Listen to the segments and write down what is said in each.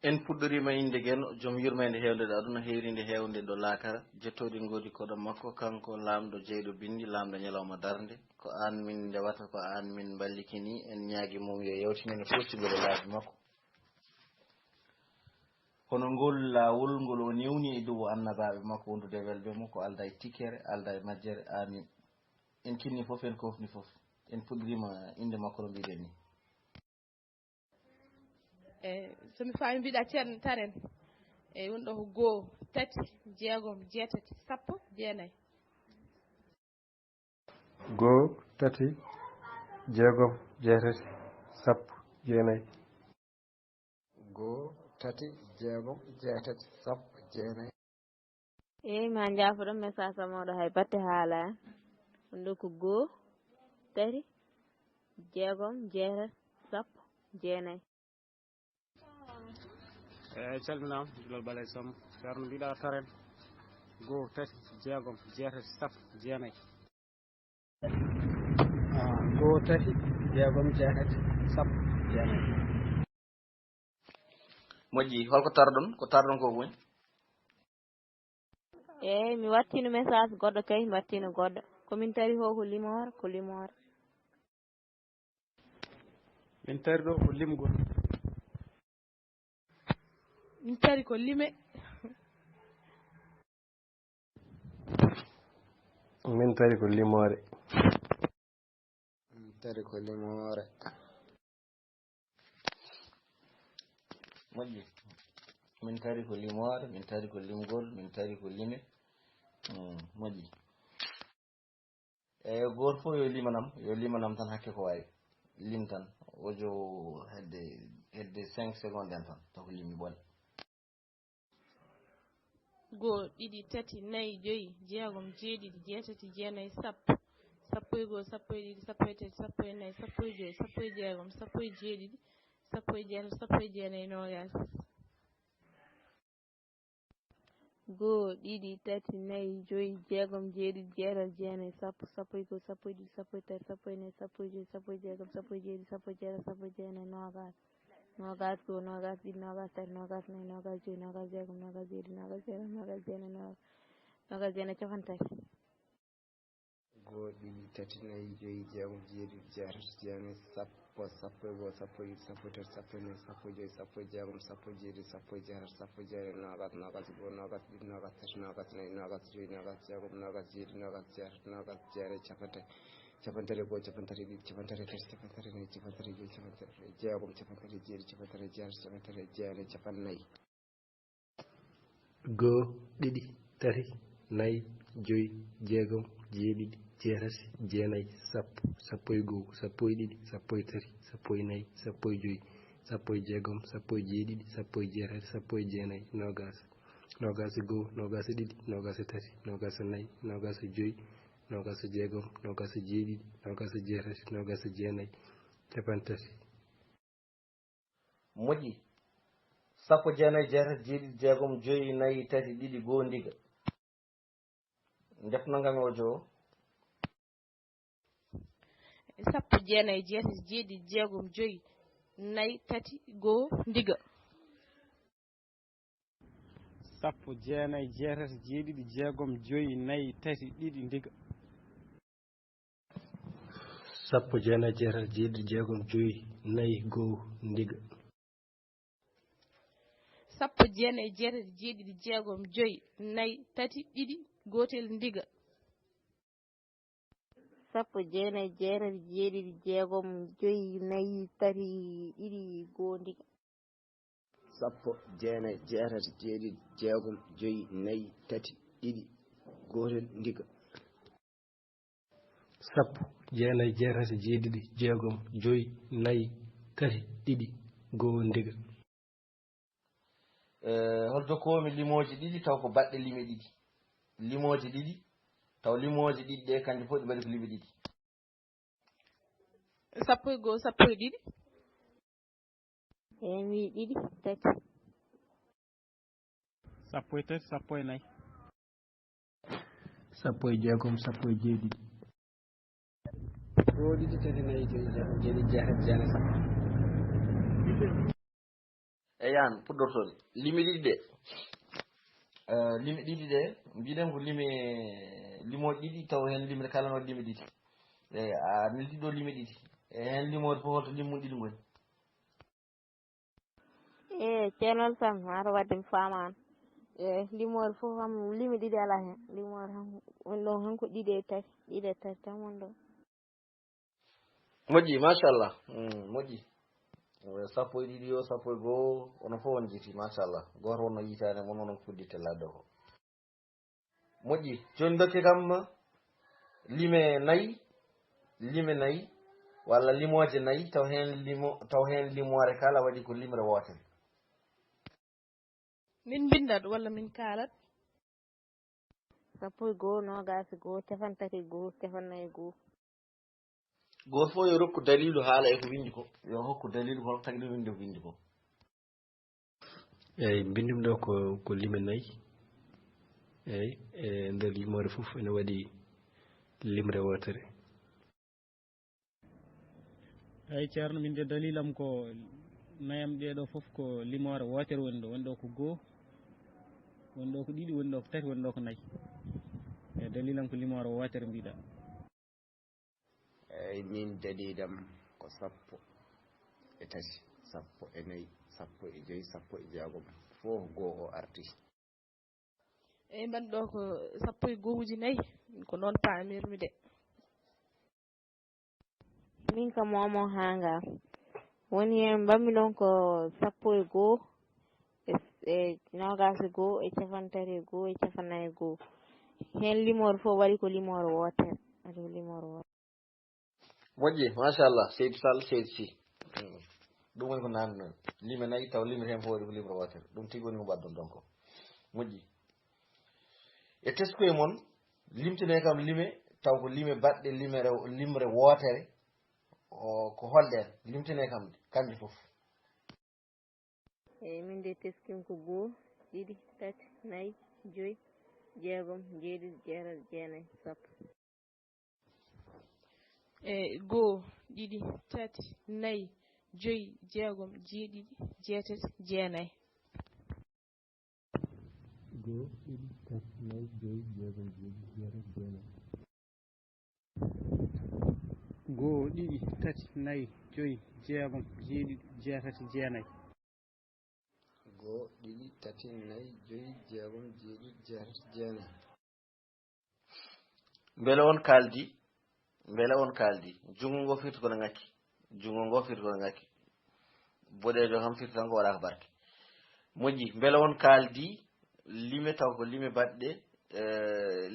en puɗɗorima inde gen joom yurmede hewde ɗo aduna heerinde hewde ɗo laakara jettoɗi godi koɗo makko kanko lamɗo jeyɗo bindi lamɗo ñalawma darde ko an min ndewata ko an min ballikini en ñaagui mum yo yewtinene foccugol e laabi makko hono ngol lawol ngol o newni e dow annabaɓe makko wondude welɓe mum ko alda e tikkere alda e majjere amin en kinni foof en kofni foof en puɗɗorima inde makko no mbiɗen ni somi faami mbiɗa ceerno taren eyi woni ɗo ko 2 3 6 7 10 9 2 3 6 7 10 9 2 3 6 7 10 9 eyi ma jaafoɗon message moɗo hay batte haala ɗum ɗo ko 2 3 6 7 10 9 calminama julal ɓalay somm ceerno mbiɗa taren 2 3 6 7 10 9 2 3 6 7 10 9 moƴƴi holko tarɗon ko tarɗon ko woni eyi mi wattino message goɗɗo kay mi wattino goɗɗo komin tari ho ko limore min tari ɗo ko limgol min tari ko lime min tari ko limore min tari ko limore moƴƴi min tari ko limore min tari ko limgol min tari ko lime moƴƴi eyi goto fof yo limanam tan hakke ko wawi lim tan ojo hedde 5 secondes en tan tako limi ɓole 2 2 3 4 5 6 7 8 9 10 11 12 11 12 13 14 15 16 17 18 19 20 21 22 23 2 2 3 4 5 6 7 8 9 10 11 12 13 14 15 16 17 18 19 20 nogas ko nogas ɗiɗi nogas tati nogas nayyi nogas joyyi nogas jeegom nogas jeeɗiɗi nogas jeegom nogas jeenayi nogas jeenayi capan tati 2 2 3 4 5 6 7 8 9 10 11 12 13 14 15 16 17 18 19 20 21 22 23 nogas nogas ɗiɗi nogas tati nogas nayyi nogas joyyi nogas jeegom nogas jeeɗiɗi nogas jeetati nogas jeenayi capan tati goho capan tati ɗiɗi capan tati tati capan tati nayyi capan tati joyyi capan tati jeegom capan tati jeeɗiɗi capan tati jeetati capan tati jeenayi capan nayyi 2 ɗiɗi tati nayyi joyyi jeegom jeeɗiɗi jeetati jeenayi sappo sappo e goho sappo e ɗiɗi sappo e tati sappo e nayyi sappo e joyyi sappo e jeegom sappo e jeeɗiɗi sappo e jeetati sappo e jeenayi nogas nogas e goho nogas e ɗiɗi nogas e tati nogas e nayyi nogas e joyyi nogas e jeegom nogas e jeeɗiɗi nogas e jeetati nogas e jeenayi capan tati moƴƴi sappo jeenayi jeetati jeeɗiɗi jeegom joyyi nayyi tati ɗiɗi goho ndiga defnogami ojo o sappo jeenayi jeetati jeeɗiɗi jeegom joyyi nayyi tati goho ndiga sappo jeenayi jeetati jeeɗiɗi jeegom joyyi nayyi tati ɗiɗi ndiga sappo jeenayi jeetati jeeɗiɗi jeegom joyyi nayyi goho ndiga sappo jeenayi jeetati jeeɗiɗi jeegom joyyi nayyi tati ɗiɗi gotel ndiga sappo jeenayi jeetati jeeɗiɗi jeegom joyyi nayyi tati ɗiɗi goho ndiga sappo jeenayi jeetati jeeɗiɗi jeegom joyyi nayyi tati ɗiɗi gotel ndiga sappo jeenayi jeetati jeeɗiɗi jeegom joyyi nayyi tati ɗiɗi goho ndiga hol jokkowomi limoji ɗiɗi taw ko baɗɗe lime ɗiɗi limoji ɗiɗi taw limoji ɗiɗi ɗe kanƴe fof ɗi mbaɗi ko lime ɗiɗi sappo e goho sappo e ɗiɗi eyi mi ɗiɗi tati sappo e tati sappo e nayyi sappo e jeegom sappo e jeeɗiɗi 2 2 3 4 5 6 7 8 9 10 11 12 13 14 15 16 17 18 19 20 yan puɗɗortode limi ɗiɗi ɗe limi ɗiɗi ɗe mbiɗen ko limoje ɗiɗi taw hen limre kala no limi ɗiɗi eyi a neldi ɗo limi ɗiɗi e hen limode fof holto limmu ɗiɗi goni ceerno Sam aɗa wadde mi famani limore fof kam limi ɗiɗi ala hen limore han woni ɗon hanko ɗiɗi e tati tan woni ɗo moƴƴi machallah moƴƴi sappo e ɗiɗi o sappo e goho ono fof on jiiti machallah goto wonno yitani mon onon fuɗɗitte ladde ko moƴƴi joni dokke kam lime nayyi walla limoje nayyi taw hen limore kala waɗi ko limre wotere min bindat walla min kalat sappo e goho nogas e goho capan tati e goho capannayyi e goho goto fof yo rokku dalilu haala e ko windi ko yo hokku dalilu ko tagi ɗum windi ko windi ko eyyi bindumi ɗo ko lime nayyi eyyi e nder limore fof ene waɗi limre wotere eyyi ceerno min de dalilam ko nayam ɗeɗo fof ko limore wotere woni ɗo ko goho woni ɗo ko ɗiɗi woni ɗo ko tati woni ɗo ko nayyi e dalilam ko limore wotere mbiɗa eyyi min dalilam ko sappo e tati sappo e nayyi sappo e joyyi sappo e jeegom fof goho o arti eyyi mbanɗo ko sappo e gohuji nayyi ko noon pamirmi de min kam momo hanga woni hen mbammi ɗon ko sappo e goho e nogas e goho e capan tati e goho e capannayyi e goho hen limore fof waɗi ko limore wotere moƴƴi machallah Seydou Sall Seydou Sy ɗum woni ko nanni noon lime nayyi taw limre hen fof waɗi ko limre wotere ɗum tigui woni ko mbaddon ɗon ko moƴƴi e teskoye moon limtine kam lime taw ko lime baɗɗe limre wotere ko holɗen limtine kam kanƴe fof eyyi min de teskim ko goho ɗiɗi tati nayyi joyyi jeegom jeeɗiɗi jeetati jeenayyi sappo eyyi goho ɗiɗi tati nayyi joyyi jeegom jeeɗiɗi jeetati jeenayyi goho ɗiɗi tati nayyi joyyi jeegom jeeɗiɗi jeetati jeenayyi goho ɗiɗi tati nayyi joyyi jeegom jeeɗiɗi jeetati jeenayyi goho ɗiɗi tati nayyi joyyi jeegom jeeɗiɗi jeetati jeenayyi beele on kaldi jungo ngo firti kono ngakki boɗejo kam firti tan ko waɗaka barke moƴƴi beele on kaldi lime taw ko lime baɗɗe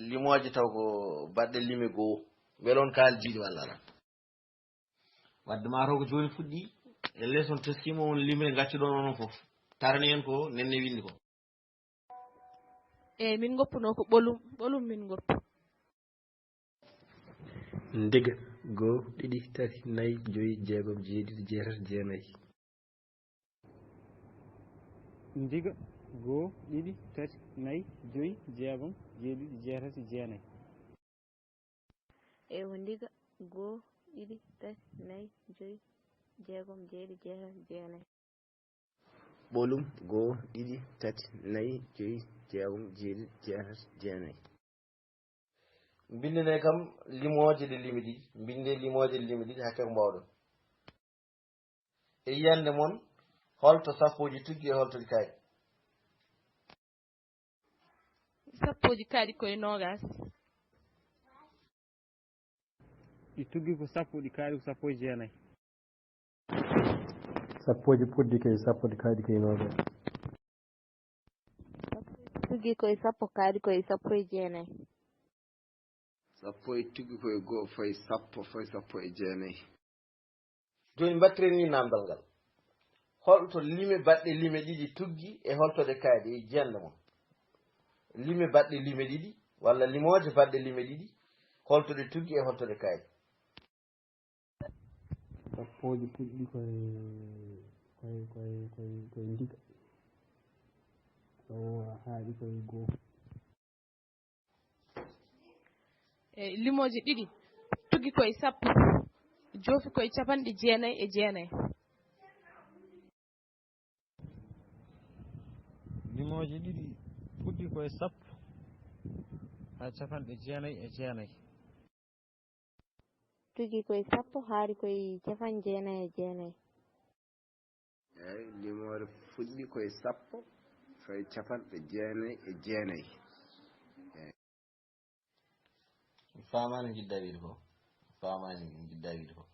limoje taw ko baɗɗe lime goho beele on kaldiɗi walla ala wadde mataw ko joni fuɗɗi e less on teskima on limre gaccuɗon onon foof tarani en ko nenne windi ko eyyi min goppuno ko ɓolum min goppu ndiga goho ɗiɗi tati nayyi joyyi jeegom jeeɗiɗi jeetati jeenayyi ndiga goho ɗiɗi tati nayyi joyyi jeegom jeeɗiɗi jeetati jeenayyi eyyi ko ndiga goho ɗiɗi tati nayyi joyyi jeegom jeeɗiɗi jeetati jeenayyi ɓolum goho ɗiɗi tati nayyi joyyi jeegom jeeɗiɗi jeetati jeenayyi bindine kam limoje ɗe limi ɗiɗi binde limoje ɗe limi ɗiɗi hakke ko mbawɗon e yiyande moon holto sappoji tuggi e holtoji kaaɗi sappoji kaaɗi koye nogas ɗi tuggi ko sappo ɗi kaaɗi ko sappo e jeenayyi sappoje puddi kay sappo ɗi kaaɗi koye nogas tuggi koye sappo kaaɗi koye sappo e jeenayyi sappo e tuggi koye goho fayi sappo e jeenayyi joni mbattiren ni namdal ngal holto lime baɗɗe lime ɗiɗi tuggi e holtode kaaɗi e jiyande mon lime baɗɗe lime ɗiɗi walla limoje baɗɗe lime ɗiɗi holtode tuggi e holtode kaaɗi sappoje puɗɗi koye ndiga haaɗi koye goho eyyi limoje ɗiɗi tuggi koye sappo joofi koye capanɗe jeenayyi e jeenayyi limoje ɗiɗi fuɗɗi koye sappo ha capanɗe jeenayyi e jeenayyi. Tugui koye sappo haari koye capan jeenayyi e jeenayyi. eyyi limore fuɗɗi koye sappo koye capanɗe jeenayyi e jeenayyi. famani jidda wiide ko famani jidda wiide ko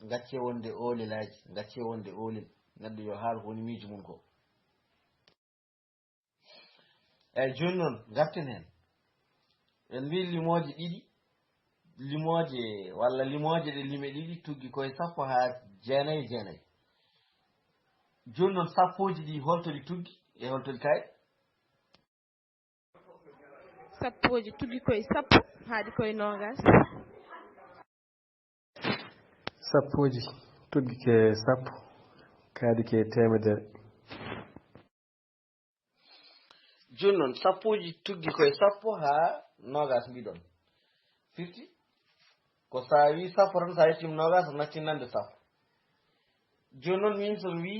gacce wonde oolilaji gacce wonde oolil neɗɗo yo haal ko woni miijo mum ko. eyyi joni noon garten hen en mbi limoje ɗiɗi limoje walla limoje ɗe lime ɗiɗi tuggi koye sappo ha jeenayyi jeenayyi. joni noon sappoji ɗi holtoɗi tuggi e holtoɗi kayɗe? sappoji tuggi koye sappo haadi koye nogas. sappoji tuggi ke sappo kaadi ke temedere. joni noon sappoji tuggi koye sappo ha nogas mbiɗon 50 ko sa wi sappo tan sa yettima nogas nacchinande sappo. joni noon min somi wi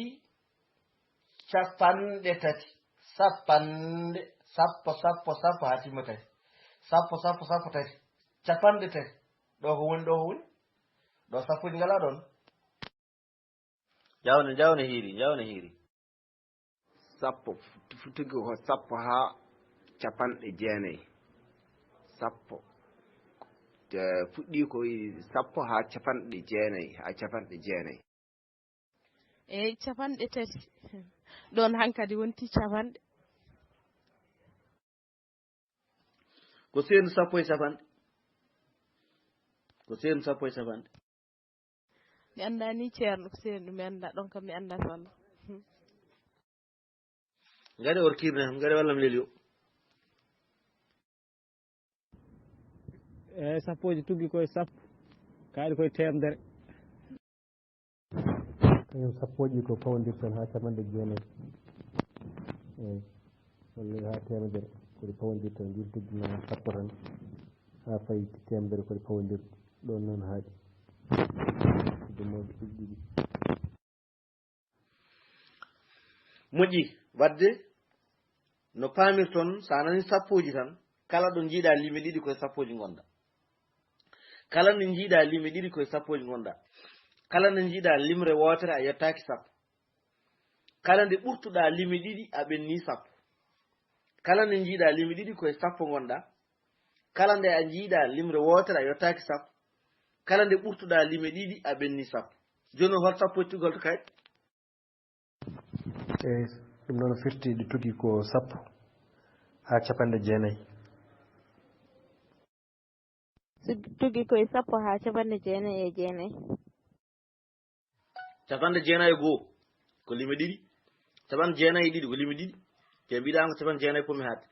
capanɗe tati sappanɗe sappo ha timma tati sappo tati capanɗe tati ɗo ko woni ɗo sappoji ngala ɗon. jawne hiiri sappo tuggi ko sappo ha capanɗe jeenayyi. sappo fuɗɗi koye sappo ha capanɗe jeenayyi. eyyi capanɗe tati ɗon hankkadi wonti capanɗe. ko sendu sappo e capanɗe mi anda ni ceerno ko sendu mi anda ɗon kam mi anda walla. ngari orkirde ham ngari wallam lelio. eyyi sappoji tuggi koye sappo kaaɗi koye temedere. kañum sappoji ko pawodirtan ha capanɗe jeenayyi. eyyi walla ha temedere koɗi pawodirtan joni tuggino sappo tan ha fayi temedere koɗi pawodirta ɗon noon haaɗi ɗiɗi. moƴƴi wadde no pamirton sa nani sappoji tan kala ɗo jiiɗa lime ɗiɗi koye sappoji gonɗa, kala nde jiiɗa lime ɗiɗi koye sappoji gonɗa, kala nde jiiɗa limre wotere a yettaki sappo, kala nde ɓurtuɗa lime ɗiɗi a ɓenni sappo, kala nde jiiɗa lime ɗiɗi koye sappo gonɗa, kala nde a jiiɗa limre wotere a yettaki sappo, kala nde ɓurtuɗa lime ɗiɗi a ɓenni sappo. joni hol sappoji tuggi holto kayɗe? eyyi ɗum noon firti ɗi tuggi ko sappo ha capanɗe jeenayyi. Tuggi koye sappo ha capanɗe jeenayyi e jeenayyi. capanɗe jeenayyi e goho ko lime ɗiɗi, capanɗe jeenayyi e ɗiɗi ko lime ɗiɗi, te mbiɗa ko capanɗe jeenayyi pomi haadde.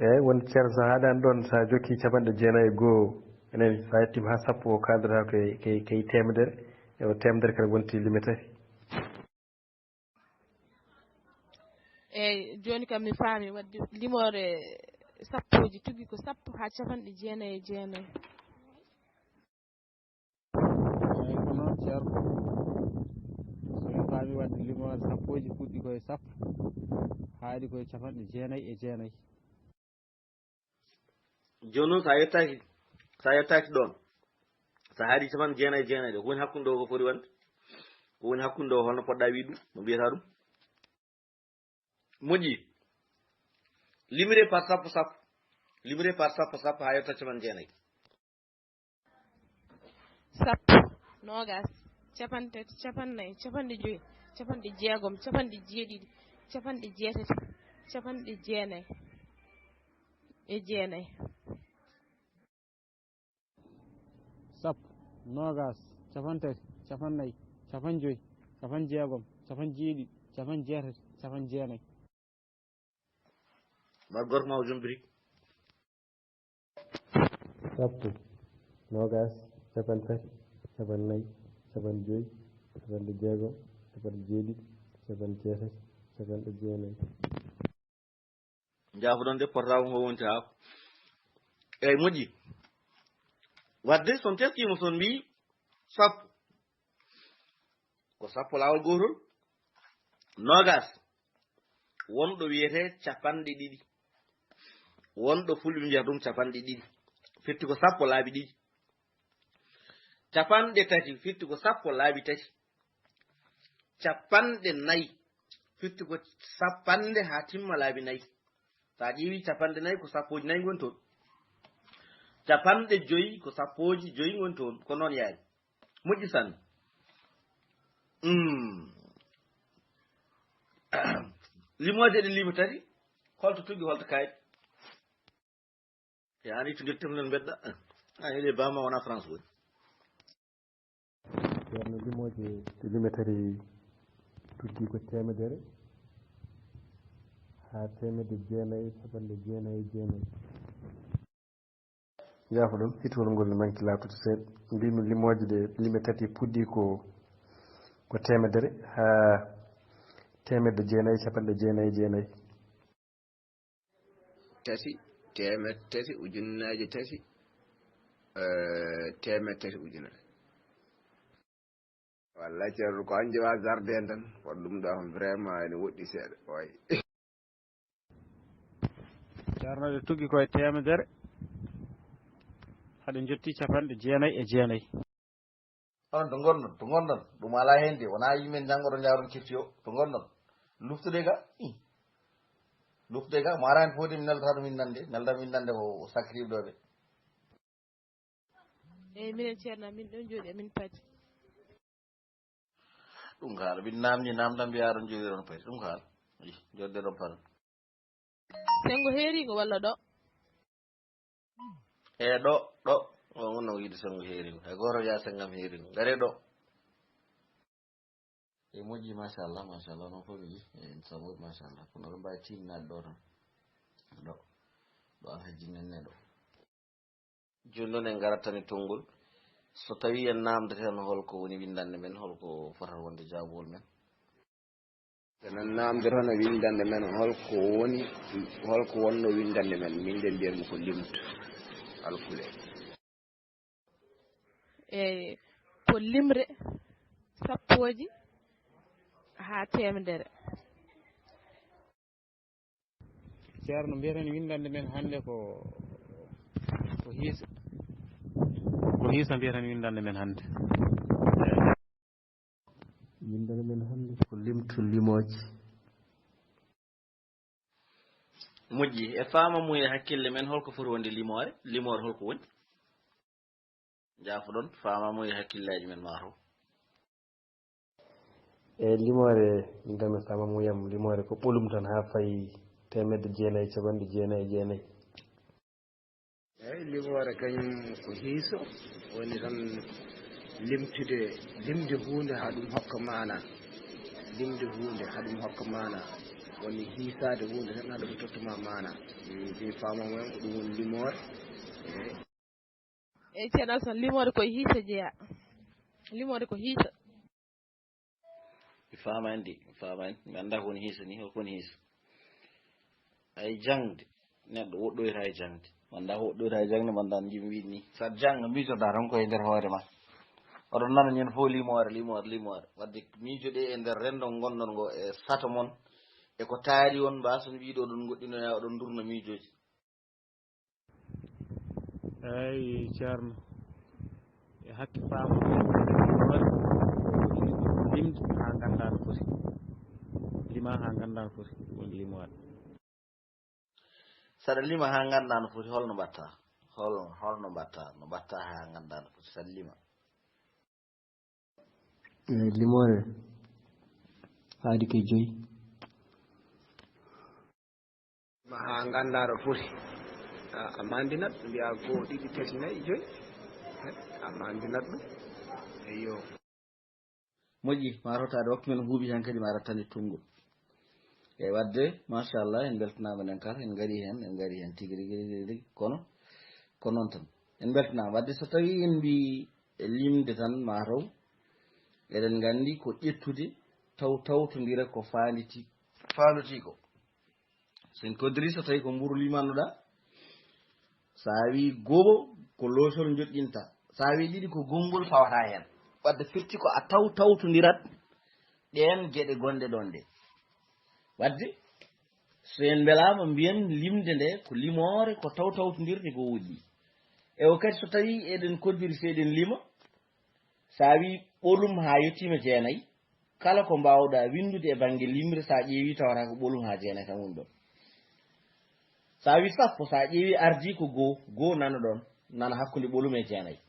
eyyi wonde ceerno sa haɗani ɗon sa jokki capanɗe jeenayyi e goho enen sa yettima ha sappo o kaldata kay temedere e o temedere kadi wonti lime tati. eyyi joni kam mi faami wadde limore sappoji tuggi ko sappo ha capanɗe jeenayyi e jeenayyi. eyyi ko noon ceerno somi faami wadde limore sappoji fuɗɗi koye sappo haaɗi koye capanɗe jeenayyi e jeenayyi. joni noon sa yettaki ɗon sa haadi capanɗe jeenayyi e jeenayyi ɗo ko woni hakkude o ko foti wonde, ko woni hakkude o holno poɗɗa wiide ɗum no mbiyata ɗum. moƴƴi limre par sappo sappo ha yetta capanɗe jeenayyi. sappo nogas capanɗe tati capannayyi capanɗe joyyi capanɗe jeegom capanɗe jeeɗiɗi capanɗe jeetati capanɗe jeenayyi e jeenayyi. sappo nogas capantati capannayyi capan joyyi capan jeegom capan jeeɗiɗi capan jeetati capan jeenayyi. mbar gorko ma o jombiri. sappo nogas capantati capannayyi capan joyyi capanɗe jeegom capanɗe jeeɗiɗi capanɗe jeetati capanɗe jeenayyi. jaafu ɗon de portable ngo wonti haako. eyyi moƴƴi wadde son teskima son mbi sappo ko sappo lawol gotol nogas wonɗo wiyete capanɗe ɗiɗi wonɗo fulɓe mbiyata ɗum capanɗe ɗiɗi fitti ko sappo laabi ɗiɗi capanɗe tati fitti ko sappo laabi tati capanɗe nayi fitti ko sappanɗe ha timma laabi nayi sa ƴeewi capanɗe nayi ko sappoji nayi goni toon capanɗe joyi ko sappoji joyi goni toon ko noon yaari moƴƴi sanne limoje ɗe lima tati holto tuggi holto kayit yani to guel temnel bedda ele bama wona France woni ceerno limoje ɗe lima tati tuggi ko temedere ha temedde jeenayyi capanɗe jeenayyi e jeenayyi yaafo ɗum hitowol ngol ne manki laaɓtude seeɗa mbimi limoje ɗe lima tati puɗɗi ko temedere ha temedde jeenayyi capanɗe jeenayyi e jeenayyi tati temed tati ujunnaje tati temed tati ujunere wallay ceerno ko an jeewa jardin tan waɗa ɗum ɗo kam vraiment ene woɗɗi seeɗa way ceerno ɗe tuggi koye temedere haɗe jetti capanɗe jeenayyi e jeenayyi onon to gonɗon ɗum ala hen de wona yimen janggoɗo jawron kirti o to gonɗon luftude ga mo arani fof de mi neldata ɗum innande ko sacribe ɗo ɓe eyyi minen ceerno min ɗon jooɗi amin paati ɗum kaala min namdi namdam mbiyaɗon jooɗiɗon paati ɗum kaala jodde ɗon paata sengo heerigo walla ɗo e ɗo o wonno yiide sengo heerigo hay goto wiya sengam heerigo gare ɗo e moƴƴi machallah noon fof mi yi en samoɗi machallah kono ɗo mbawi timminade ɗo tan ɗo alhajinenne ɗo joni noon en garat tan e tongol so tawi en namdeten holko woni windande men holko fotata wonde jabuwol men enen namdotono windande men holko wonno windande men min de mbiyatmi ko limtu alkule eyyi ko limre sappoji ha temedere ceerno mbiyeten windande men hannde ko hiisa mbiyeten windande men hannde windande men hannde ko limtu limoje moƴƴi e fama mum e hakkille men holko foti wonde limore holko woni jaafo ɗon fama mum e hakkillaji men mataw e limore ndema sama muyam limore ko ɓolum tan ha fayi temedde jeenayyi capanɗe jeenayyi e jeenayyi eyyi limore kañum ko hiiso woni tan limde hunde ha ɗum hokka mana woni hiisade hunde tan ha ɗum tottuma mana mi famamo en ko ɗum woni limore eyyi ceerno Alassane limore koye hiisa jeeya limore ko hiisa mi fama en mi anda ko woni hiisa ni holko woni hiisa ay jangde neɗɗo woɗɗoyta e jangde wanda ko woɗɗoyta e jangde manda jimi wiɗi ni sa jangga miijoɗa tan koye nder hoore ma oɗon nana ñande fof limore wadde miijoɗe e nder rendo gonɗon ngo e sato moon eko taari on mbason wiide oɗon goɗɗinoya oɗon durno miijoji eyyi ceerno e hakke fama limde ha ganda no foti lima ha ganda no foti woni limade saɗa lima ha ganda no foti holno mbatta holno mbatta ha ganda no foti saɗa lima limore haadi ke joyi ma ha ganda no foti a mandinat mbiya 1 2 3 4 5 a mandinat ɗum eyyo moƴƴi ma rotade waktu men huuɓi hen kadi ma rattani tungol e wadde machallah en beltanama enen kala en gari hen tigui rigui kono ko noon tan en beltanama wadde so tawi en mbi limde tan mataw eɗen gandi ko ƴettude tawtodira ko fanditi ko sen kodiri so tawi ko mburu limannoɗa sa wi goɓo ko losol joƴƴinta sa wi ɗiɗi ko gongol fawata hen wadde firti ko a tawtodirat ɗen gueɗe gonɗe ɗon ɗe wadde so en mbelama mbiyen limde nde ko limore ko tawtawtodirde ko woɗɗi e o kadi so tawi eɗen koddiri seeɗen lima sa wi ɓolum ha yettima jeenayyi kala ko mbawɗa windude e banggue limre sa ƴeewi tawata ko ɓolum ha jeenayyi tan woni ɗon sa wi sappo sa ƴeewi ardi ko goo nana ɗon nana hakkude ɓolum e jeenayyi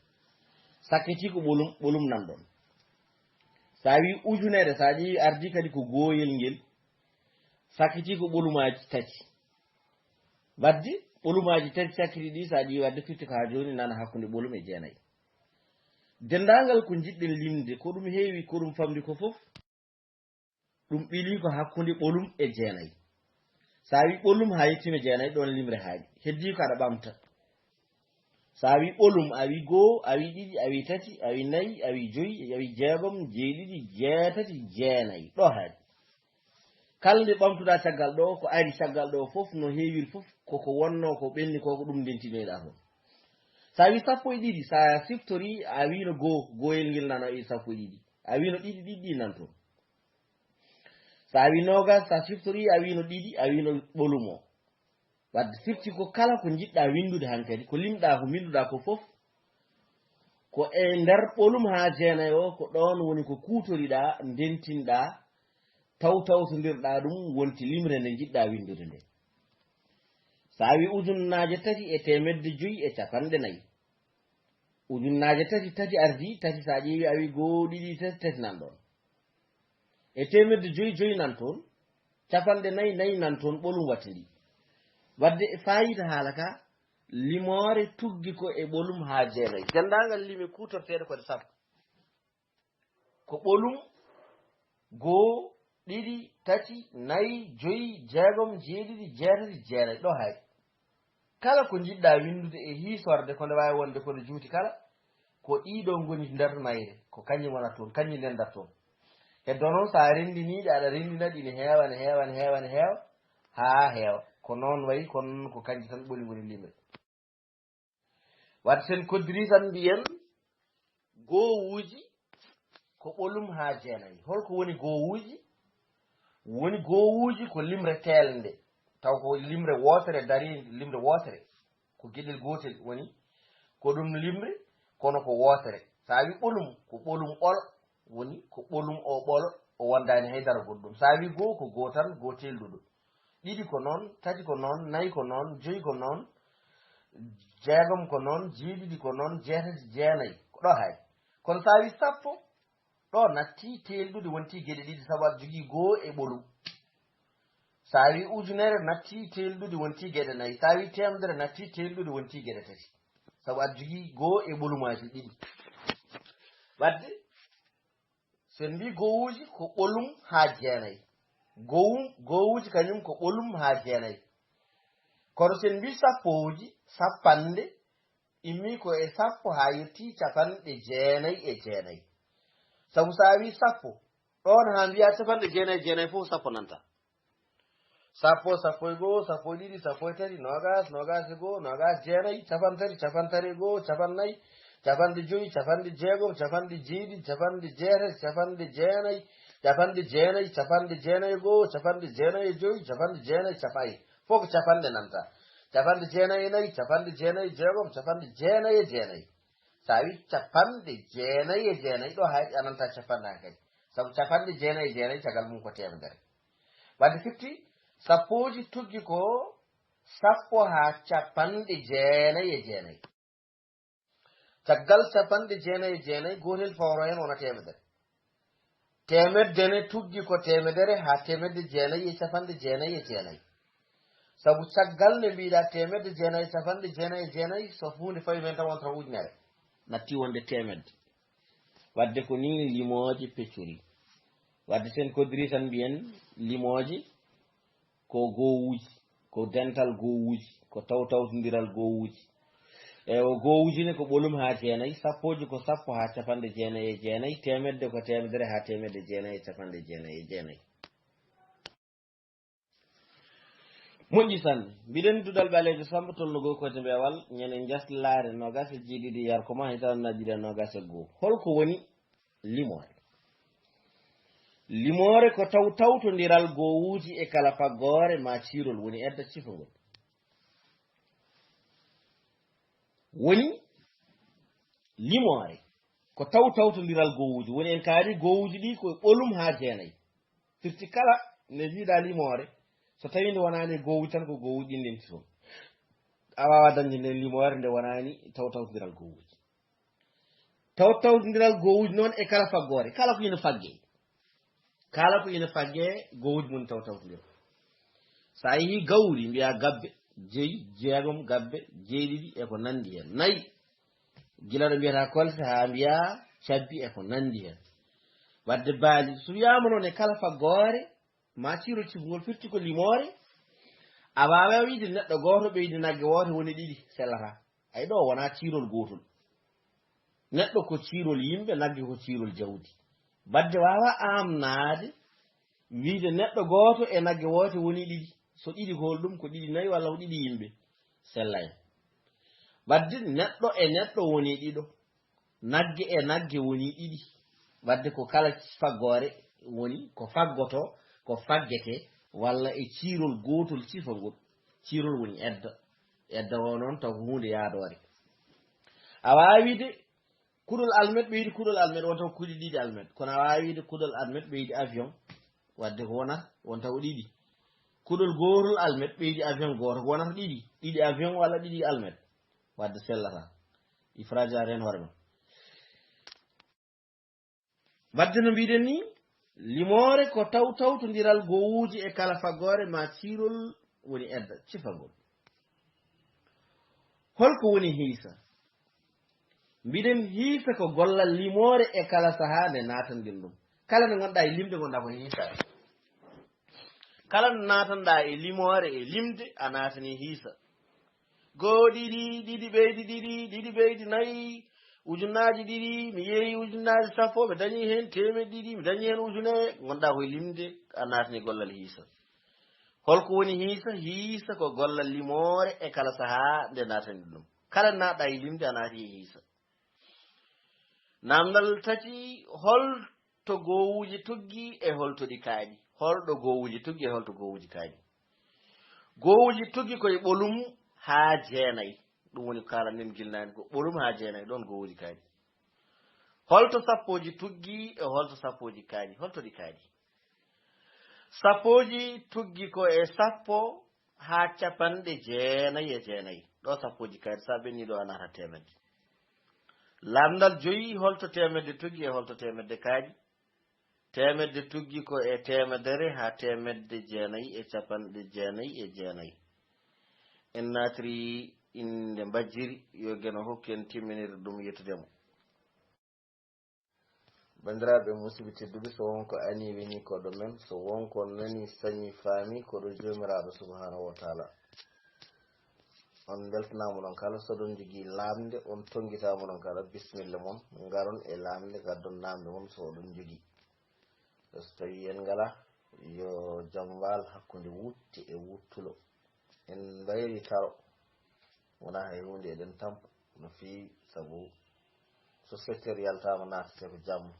sakkiti ko ɓolum nan ɗon sa wi ujunere sa ƴeewi ardi kadi ko gooyel ngel sakkiti ko ɓolumaji tati wadde ɓolumaji tati sakkiti ɗi sa ƴeewi wadde firti ko ha joni nana hakkude ɓolum e jeenayyi dendagal ko jiɗɗen limde ko ɗum heewi ko ɗum famdi ko fof ɗum ɓili ko hakkude ɓolum e jeenayyi sa wi ɓolum ha yettima jeenayyi ɗon limre haaɗi heddi ko aɗa ɓamta sa wi ɓolum a wi goo a wi ɗiɗi a wi tati a wi nayyi a wi joyyi a wi jeegom jeeɗiɗi jeetati jeenayyi ɗo haaɗi kala nde ɓamtuɗa caggal ɗo ko ari caggal ɗo fof no heewiri fof koko wonno ko ɓenni koko ɗum ndentinoyɗa toon sa wi sappo e ɗiɗi sa siftori a wino gooyel ngel nano e sappo e ɗiɗi a wino ɗiɗi ɗiɗɗi nan toon sa wi nogas sa siftori a wino ɗiɗi a wino ɓolum o wadde firti ko kala ko jiɗɗa windude hankadi ko limɗa ko binduɗa ko fof ko e nder ɓolum ha jeenayyi o ko ɗon woni ko kutoriɗa ndentinɗa tawtawtodirɗa ɗum wonti limre nde jiɗɗa windude nde sa wi ujunnaje tati e temedde joyyi e capanɗe nayyi ujunnaje tati ardi tati sa ƴeewi a wi goo ɗiɗi tati nan ɗon e temedde joyyi nan toon capanɗe nayyi nan toon ɓolum watti ndi wadde e fayida haala ka limore tuggi ko e ɓolum ha jeenayyi dendagal limi kutorteɗe kode sappo ko ɓolum goo ɗiɗi tati nayyi joyyi jeegom jeeɗiɗi jeetati jeenayyi ɗo hay kala ko jiɗɗa windude e hiisorde ko nde wawi wonde kono juuti kala ko ɗiɗo goni nder mayre ko kañƴi wona toon kañƴi ndendata toon heddo noon sa rendiniɗe aɗa rendinaɗi ne heewa ha heewa ko noon wayi kono ko kanƴi tan ɓoli woni limre wadde sen koddiri tan mbiyen gowuji ko ɓolum ha jeenayyi holko woni gowuji ko limre teelde taw ko limre wootere dari limre wootere ko gueɗel gotel woni ko ɗum limre kono ko wootere sa wi ɓolum ko ɓolum ɓolo woni ko ɓolum o ɓolo o wondani haydara goɗɗum sa wi goo ko goo tan goo telduɗo ɗiɗi ko noon tati ko noon nayyi ko noon joyyi ko noon jeegom ko noon jeeɗiɗi ko noon jeetati jeenayyi ko ɗo hay kono sa wi sappo ɗo natti teldude wonti gueɗe ɗiɗi sabu aɗa jogui goo e ɓolum sa wi ujunere natti teldude wonti gueɗe nayyi sa wi temedere natti teldude wonti gueɗe tati sabu aɗa jogui goo e ɓolumaji ɗiɗi wadde sen mbi gowuji ko ɓolum ha jeenayyi gowuji kañum ko ɓolum ha jeenayyi kono sen mbi sappoji sappanɗe immi ko e sappo ha yetti capanɗe jeenayyi sabu sa wi sappo ɗon ha mbiya capanɗe jeenayyi fof sappo nanta sappo e goo sappo e ɗiɗi sappo e tati nogas e goo nogas jeenayyi capantati e goo capannayyi capanɗe joyyi capanɗe jeegom capanɗe jeeɗiɗi capanɗe jeetati capanɗe jeenayyi capanɗe jeenayyi e goo capanɗe jeenayyi e joyyi capanɗe jeenayyi capayyi fof ko capanɗe nanta capanɗe jeenayyi e nayyi capanɗe jeenayyi e jeegom capanɗe jeenayyi e jeenayyi sa wi capanɗe jeenayyi e jeenayyi ɗo hay a nanta capanɗe ha kadi sabu capanɗe jeenayyi e jeenayyi caggal mum ko temedere wadde firti sappoji tuggi ko sappo ha capanɗe jeenayyi e jeenayyi caggal capanɗe jeenayyi e jeenayyi gotel fawro hen wona temedere temedde ne tuggi ko temedere ha temedde jeenayyi e capanɗe jeenayyi e jeenayyi sabu caggal nde mbiɗa temedde jeenayyi capanɗe jeenayyi e jeenayyi so hunde fawi men tan wonta ujunere natti wonde temedde wadde ko ni limoji peccori wadde sen koddiri tan mbiyen limoji ko gowuji ko dental gowuji ko tawtawtodiral gowuji e o gowuji ne ko ɓolum ha jeenayyi sappoji ko sappo ha capanɗe jeenayyi e jeenayyi temedde ko temedere ha temedde jeenayyi e capanɗe jeenayyi e jeenayyi moƴƴi sanne mbiɗen dudal ɓalejo Samba tolnugo kote mbewal ñande jaslare nogas e jeeɗiɗi yarkoma hitan najjiɗe nogas e goo holko woni limore limore ko tawtawtodiral gowuji e kala faggore ma cirol woni edda cifagol woni limore ko tawtawtodiral gowuji woni en kaari gowuji ɗi koye ɓolum ha jeenayyi firti kala ne jiiɗa limore so tawi nde wonani gowuji tan ko gowuji ɗi ndenti toon a wawa dañde nden limore nde wonani tawtawtodiral gowuji tawtawtodiral gowuji noon e kala faggore kala ko ina fagge kala ko ina fagge gowuji mum tawtawtodiral sa yeehi gawri mbiya gabbe jeeyi jeegom gabbe jeeɗiɗi e ko nandi hen nayyi gila ɗo mbiyata kolse ha mbiya cabbi e ko nandi hen wadde baali so wiyama noon e kala faggore ma ciro cifgol firti ko limore a wawa wiide neɗɗo goto ɓeydi nagge woto woni ɗiɗi sellata ay ɗo wona cirol gotol neɗɗo ko cirol yimɓe nagge ko cirol jawdi badde wawa amnade wiide neɗɗo goto e nagge wote woni ɗiɗi so ɗiɗi hol ɗum ko ɗiɗi nayyi walla ko ɗiɗi yimɓe sella en wadde neɗɗo e neɗɗo woni ɗiɗo nagge e nagge woni ɗiɗi wadde ko kala faggore woni ko faggoto ko faggete walla e cirol gotol cifagol cirol woni edda o noon taw ko hunde yaadore a wawi wiide kuɗol almet ɓeydi kuɗol almet wonta ko kuuɗi ɗiɗi almet kono a wawi wiide kuɗol almet ɓeydi avion wadde ko wonata wonta ko ɗiɗi kuɗol gotol almet ɓeydi avion goto ko wonata ɗiɗi avion walla ɗiɗi almet wadde sellata ifraja hen hoore ma wadde no mbiɗen ni limore ko tawtawtodiral gowuji e kala faggore ma cirol woni edda cifagol holko woni hiisa mbiɗen hiisa ko gollal limore e kala saaha nde natanɗen ɗum kala nde gonɗa e limde gonɗa ko hiisa kala nde natanɗa e limore e limde a natani hiisa goo ɗiɗi ɗiɗi ɓeydi ɗiɗi ɗiɗi ɓeydi nayyi ujunnaji ɗiɗi mi yeehi ujunnaji sappo mi dañi hen temeɗɗi ɗiɗi mi dañi hen ujunere gonɗa koye limde a natani gollal hiisa holko woni hiisa hiisa ko gollal limore e kala saaha nde natani ɗum kala natɗa e limde a naati e hiisa namdal tati holto gowuji tuggi e holto ɗi kaaɗi holɗo gowuji tuggi e holto gowuji kaaɗi gowuji tuggi koye ɓolum ha jeenayyi ɗum woni kalanɗen gilnani ko ɓolum ha jeenayyi ɗon gowuji kaaɗi holto sappoji tuggi e holto sappoji kaaɗi holto ɗi kaaɗi sappoji tuggi ko e sappo ha capanɗe jeenayyi e jeenayyi ɗo sappoji kaaɗi sa ɓenni ɗo a nata temedde lamdal joyi holto temedde tuggi e holto temedde kaaɗi temedde tuggi ko e temedere ha temedde jeenayyi e capanɗe jeenayyi e jeenayyi en natri inde mbajjiri yo geno hokken timminirde ɗum yettudemo bandiraɓe musidɓe tedduɓe so wonko ani wini koɗo men so wonko nani sañi faami koɗo jomiraɗo subhanahu wa taala on beltanama ɗon kala soɗon jogui lamde on tonguitama ɗon kala bisimilla moon garon e lamde gaddon namde moon so oɗon jogui so tawi en ngala yo jambal hakkude wutte e wuttulo en mbayri taro wona hay hunde eɗen tampa no fewi saabu so secteur yaltama natete ko jamma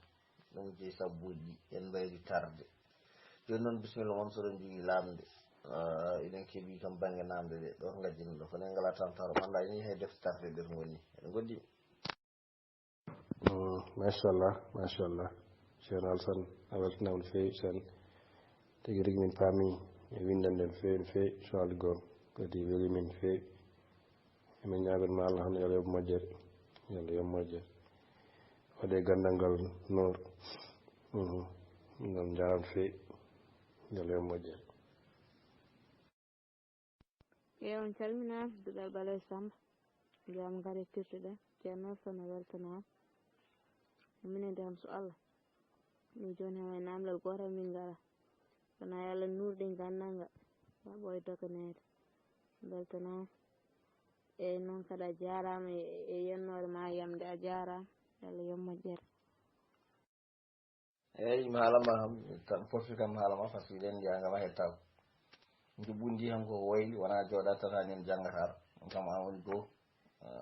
ɗum jeeyi sabbuji en mbayri tarde joni noon bisimilla moon soɗon jogui lamde eɗen keeɓi kam banggue namde ɗe ɗo gajjino ɗo kono en ngala tantaro manda ni hay deftarde ɗen gonni eɗen goddimi machallah ceerno Alassane a weltanama no fewi sen tigui rigui min paami e windande no fewi no fewi so Allah goon kadi weeli min no fewi emin ñagonma Allah hono yo yoɓ moƴƴere yo yoɓ moƴƴere waɗe gandal ngal noor ɗon jaram no fewi yo yoɓ moƴƴere on calminama duɗal Ɓalew Samba jam gaare kirtuɗen ceerno Alassane a weltanama minen ndiyam so Allah min joni hay namdal gotal min ngala wona Allah nurɗen gandal ngal sa ɓoye doganede beltanama eyyi noon kadi a jarama e yennore ma yamde a jarama Allah yo moƴƴere eyyi mi haalama kam porfi kam haalama par ce que ɗen jiyangama hettako jubbundi han koko wayli wona jooɗa tan hanen janggataro on kam an woni goho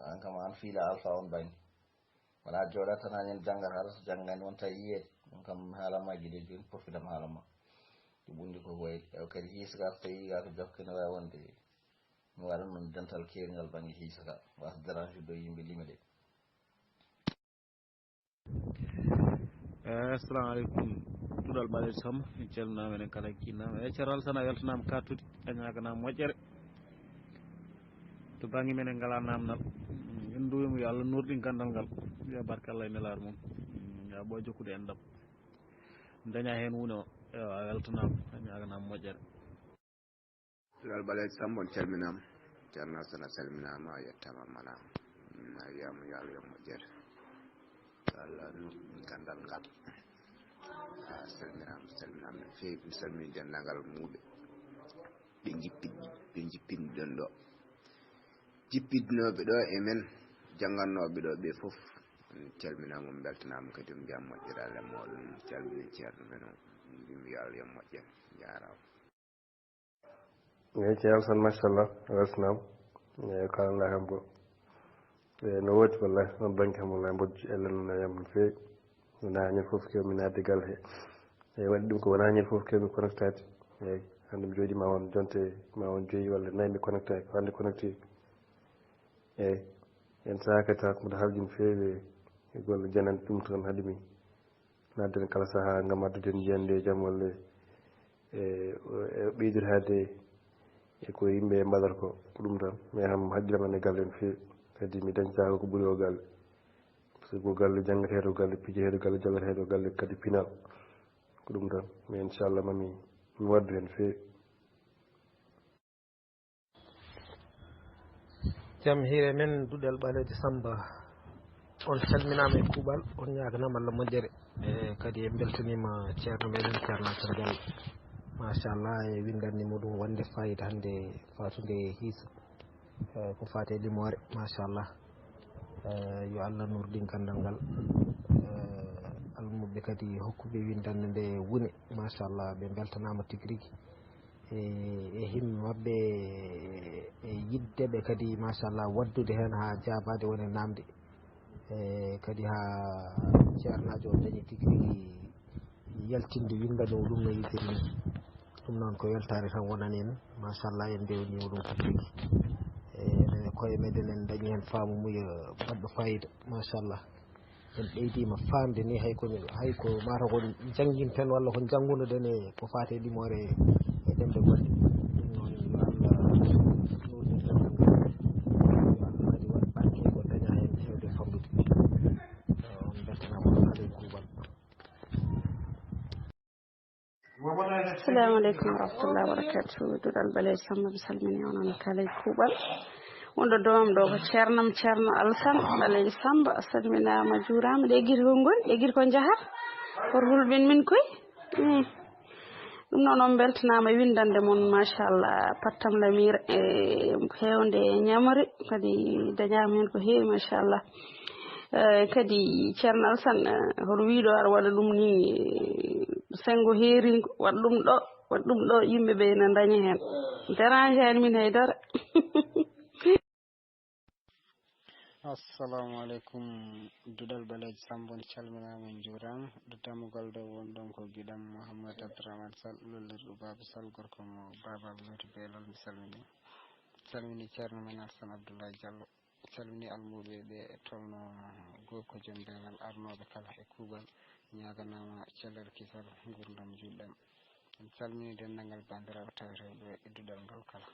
an kam an fiila alpha on bani wona jooɗa tan hanen janggataro so janggani won tawi yiyede kam haalamaji ɗe joni profidam haalama ɗi ɓundi ko wayi kadi hiisa ka so tawi ga ko jokkene wawi wonde mi waɗa noon dental keeringal banggue hiisa ka wasa dérange do yimɓe lima ɗe. assalamu aleykum ɗuɗal ɓaleji Samba min calminama enen kala kinnama ceerno Alassane a weltanama kattude a ñaganama moƴƴere to banggue men en ngala namdal en duwimo yo Allah nurɗin gandal ngal wiya barke Allah e nelaɗo mum ya ɓoy jokkude endam daña hen hunde o a weltanama a ñaganama moƴƴere. ɗuɗal ɓaleji Samba on calminama ceerno Alassane a salminama a yettama manama a wiyama yo Allah yo moƴƴere Allah nurɗin gandal ngal a salminama no fewi mi salmini dendagal muuɓe ɓe jippinɗi ɗon ɗo jippidnoɓe ɗo e men jangannoɓe ɗo ɓe foof calminama beltanama kadi on mbiyam moƴƴere Allah moɗon calmini ceerno men o mbimi yo Allah yo moƴƴere jarama. eyyi ceerno Alassane machallah a weltanama eyyi kalanɗa kam ko no woodi wallahi on banque kam wallahi bojji ellen yam no fewi wona hañen foof kewmi nadde galle he eyyi waɗi ɗum ko wona hañen foof kewmi connectade eyyi hande mi jooɗi ma won jonte ma won joyi walla nayyi mi connecté ko hande connecté eyyi yen saaha kadi taw ko mbiɗa harji no fewi e golle janande ɗum tan haadimi nadden kala saaha gam addude yiyande e jaam walla e ɓeydude haade e ko yimɓe mbaɗata ko ɗum tan mais ham haqqillam e galle no fewi kadi mi dañca ko ɓuuri o galle par ce que ko galle janggateɗo galle pijeteɗo galle joggateɗo galle kadi pinal ko ɗum tan mais inchallah mami waddu hen fewi. jaam hiire men duɗel ɓaleji Samba on calminama e kuuɓal on ñaganama Allah moƴƴere e kadi en beltanima ceerno meɗen ceerno Alassane Diallo machallah e windande muɗum wonde fayida hande fatude hiisa ko fate limore machallah yo Allah nurɗin gandal ngal almuɓe kadi hokkuɓe windande nde woni machallah ɓe beltanama tigui rigui e himɓe mabɓe e yiddeɓe kadi machallah waddude hen ha jabade wone namde kadi ha ceernajo o dañi tigui rigui yaltinde windande ɗum no yidiri ni ɗum noon ko weltare tan wonani en machallah en dewnima ɗum tigui rigui enen koye meɗen en dañi hen faamu muya baɗɗo fayida machallah en ɓeydima famde ni hayko mata ko jangguinten walla ko janggunoɗen e ko fate limore e ɗemɗe goɗɗe ɗum noon yo Allah nurɗin gandal ngal yo Allah kadi waɗ barke ko daña hen hewde famɗude on beltanama on haale kuuɓal. assalamu aleykum wa rahmatullahi wa barakatuh duɗal ɓaleji Samba mi salmini onon kala e kuuɓal wonɗo domam ɗo ko ceernam ceerno Alassane ɓaleji Samba a salminama juurama leguiti ko goni leguiti ko jaahat koto hulɓin min koye ɗum noon on beltanama e windande moon machallah pattam lamira e hewde ñamre kadi dañama hen ko heewi machallah kadi ceerno Alassane hoto wiiɗo aɗa waɗa ɗum ni sengo heeringo waɗa ɗum ɗo yimɓeɓe ne daña hen dérange ani min haydara. assalamu aleykum duɗal ɓaleji Samba on calminama en juurama ɗo dammugal ɗo won ɗon ko giɗam Mouhamadou Abdourahmane Sall lollirɗo Baba Sall gorko mo babaɓe wiyete Beelal mi salmini ceerno men Alassane Abdoulaye Diallo calmini almuɓe ɓe tolno gorko joom Beelal arnoɓe kala e kuuɓal ñaganama cellal kisal gurdam juɗɗam en calmini dendagal bandiraɓe taweteɓe e duɗal ngal kala.